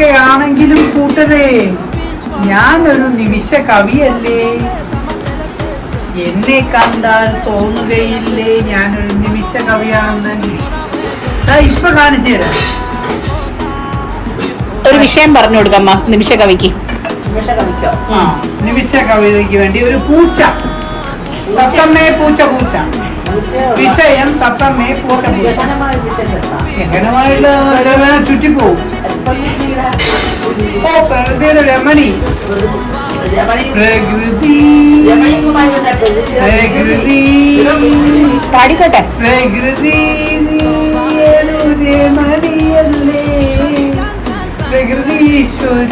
എന്തൊക്കെ ആണെങ്കിലും കൂട്ടരേ, ഞാനൊരു നിമിഷ കവിയല്ലേ. എന്നെ കണ്ടാൽ തോന്നുകയില്ലേ ഞാനൊരു നിമിഷ കവിയാണെന്ന്? ഇപ്പൊ കാണിച്ചു തരാം. ഒരു വിഷയം പറഞ്ഞു കൊടുക്കമ്മ നിമിഷ കവിക്ക്. നിമിഷ കവിതയ്ക്ക് വേണ്ടി ഒരു പൂച്ച. തത്തമ്മേ പൂച്ച പൂച്ച. വിഷയം തത്തമ്മേ പൂച്ച പൂച്ച. എങ്ങനെയുള്ള ചുറ്റിപ്പോവും. പ്രകൃതിയുടെ രമണി. പ്രകൃതി പ്രകൃതി പാടിക്കോട്ടെ. പ്രകൃതി രമണിയല്ലേ, പ്രകൃതി ഈശ്വരി.